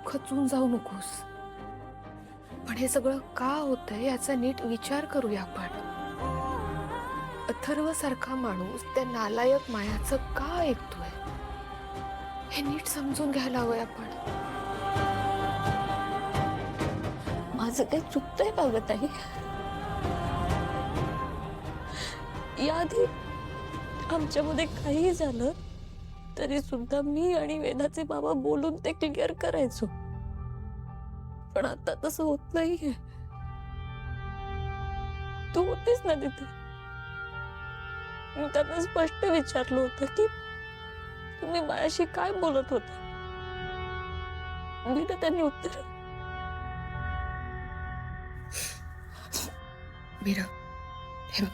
खचून जाऊ नकोस, पण हे सगळं का होतंय याचा नीट विचार करूया आपण. अथर्व सारखा माणूस त्या नालायक मायाचं का ऐकतोय हे नीट समजून घ्यायला हवंय आपण. माझं काही चुकतंय का ग ताई? याआधी आमच्यामध्ये काही झालं तरी सुद्धा मी आणि वेदाचे बाबा बोलून ते क्लिअर करायचो, पण आता तसं होत नाहीये. तू होतीस ना तिथे, मी त्यांना स्पष्ट विचारलं होतं की तुम्ही माझ्याशी काय बोलत होता. मी त्यांनी उत्तर मीरा, हे बघ,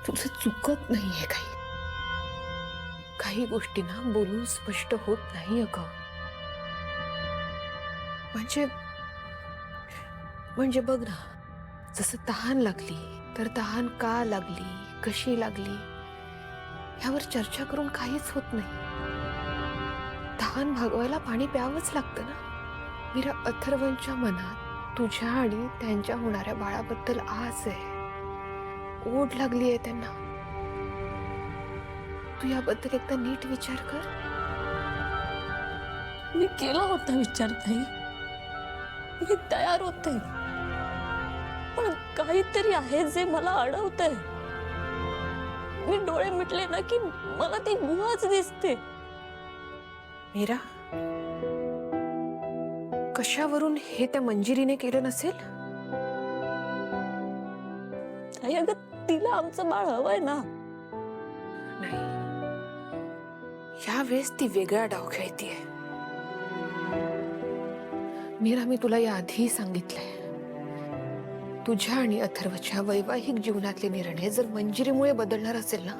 तुझं चुकत नाहीये काही. काही गोष्टी ना बोलून स्पष्ट होत नाही अगं. म्हणजे बघ ना, जसं तहान लागली तर तहान का लागली, कशी लागली यावर चर्चा करून काहीच होत नाही. तहान भागवायला पाणी प्यावंच लागतं ना. मीरा, अथर्वच्या मनात तुझ्या आणि त्यांच्या होणाऱ्या बाळाबद्दल आस आहे, ओढ लागली आहे त्यांना. तू याबद्दल एकदा नीट विचार कर. मी केला होता विचार ताई, मी तयार होते, पण काहीतरी आहे जे मला अडवतंय. मी डोळे मिटले ना की मला ती गुहाच दिसते. मीरा, कशावरून हे त्या मंजिरीने केलं नसेल? ताई, अगं तिला आमचं बाळ हवंय ना. नाही, यावेळेस ती वेगळा डाव खेळतीये. मीरा, मी तुला याआधी सांगितलंय, तुझ्या आणि अथर्वच्या वैवाहिक जीवनातले निर्णय जर मंजिरीमुळे बदलणार असेल ना,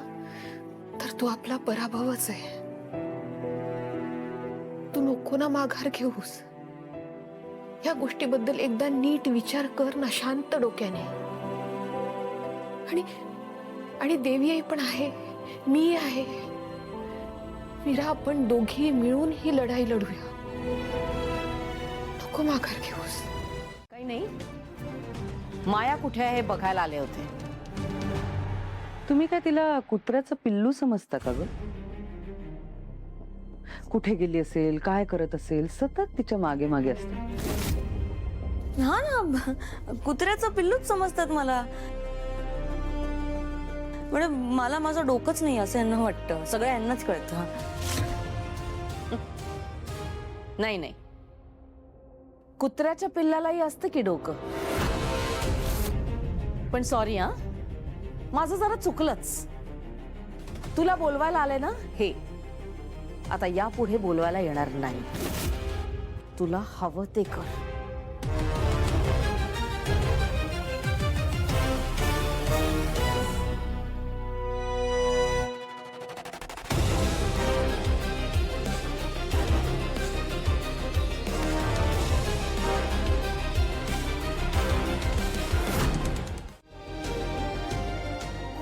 तर तो आपला पराभवच आहे. तू नको ना माघार घेऊस. या गोष्टीबद्दल एकदा नीट विचार कर ना, शांत डोक्याने. आणि देवी आई पण आहे, मी आहे. मीरा, आपण दोघी मिळून ही लढाई लढूया. नको माघार घेऊस. काही नाही, माया कुठे आहे हे बघायला आले होते. तुम्ही काय तिला कुत्र्याचं पिल्लू समजता का ग? कुठे गेली असेल, काय करत असेल, सतत तिच्या मागे मागे असते. हा ना, कुत्र्याचं पिल्लूच समजतात मला. म्हणजे मला माझं डोकंच नाही असं यांना वाटतं. सगळं यांनाच कळतं. नाही नाही, कुत्र्याच्या पिल्लालाही असतं की डोकं. पण सॉरी हा, माझं जरा चुकलंच. तुला बोलवायला आले ना हे, आता यापुढे बोलवायला येणार नाही. तुला हवं ते कर.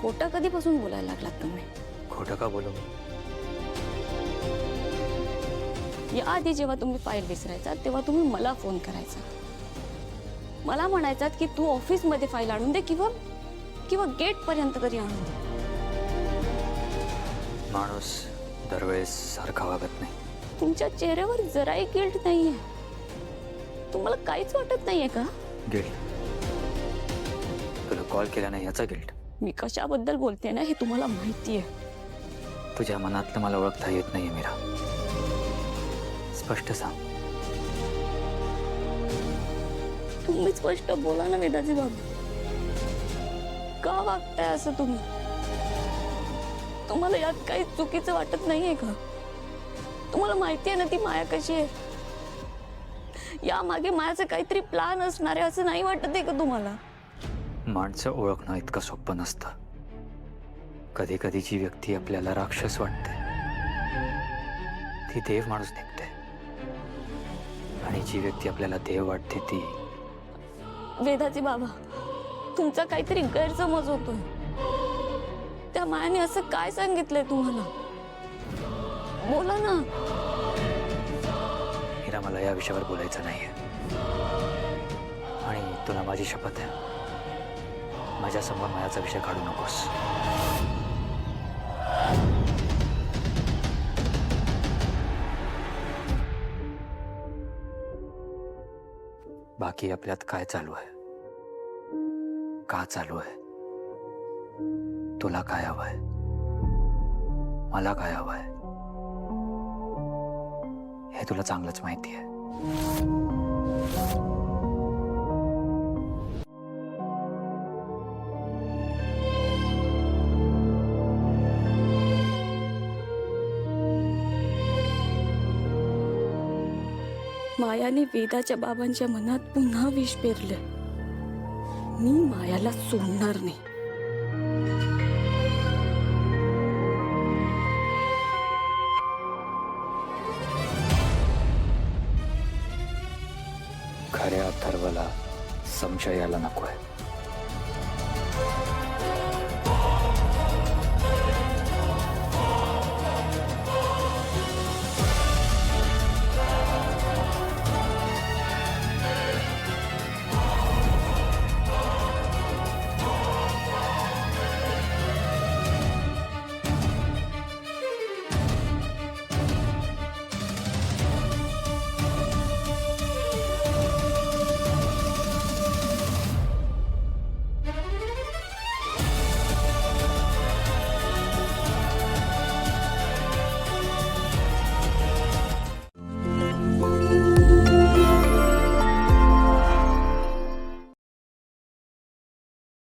खोटं कधीपासून बोलायला लागलात तुम्ही? खोटं का बोलू? याआधी जेव्हा तुम्ही फाईल विसरायचा तेव्हा तुम्ही मला फोन करायचा. मला म्हणायचात की तू ऑफिसमध्ये फाईल आणून दे किंवा गेट पर्यंत तरी आणून दे. माणूस दरवेळेस सारखा वागत नाही. तुमच्या चेहऱ्यावर जराही गिल्ट नाहीये. तुम्हाला काहीच वाटत नाहीये का? गिल्ट? तुला कॉल केला नाही याचा गिल्ट? मी कशाबद्दल बोलते ना हे तुम्हाला माहितीये. तुझ्या मनातलं मला ओळखता येत नाहीये मीरा. स्पष्ट सांग. तुम्ही स्पष्ट बोला ना वेदाचे बाबा. का वागताय असं तुम्ही? तुम्हाला यात काही चुकीचं वाटत नाहीये का? तुम्हाला माहितीये ना ती माया कशी आहे. या मागे मायाचं काहीतरी प्लान असणार आहे असं नाही वाटत आहे का तुम्हाला? माणसं ओळखणं इतकं सोपं नसतं. कधी कधी जी व्यक्ती आपल्याला राक्षस वाटते ती देव माणूस निघते, आणि जी व्यक्ती आपल्याला देव वाटते ती. वेदाचे बाबा, तुमचा काहीतरी गैरसमज होतोय. त्या मायाने असं काय सांगितलंय तुम्हाला? बोला ना. मीरा, मला मला या विषयावर बोलायचं नाहीये. आणि तुला माझी शपथ आहे, माझ्या समोर मायाचा विषय काढू नकोस. बाकी आपल्यात काय चालू आहे, का चालू आहे, तुला काय हवंय, मला काय हवंय, हे तुला चांगलंच माहिती आहे. मायाने वेदाच्या बाबांच्या मनात पुन्हा विष पेरलं. मी मायाला सोडणार नाही. खऱ्या अथर्वला संशयाला नकोय.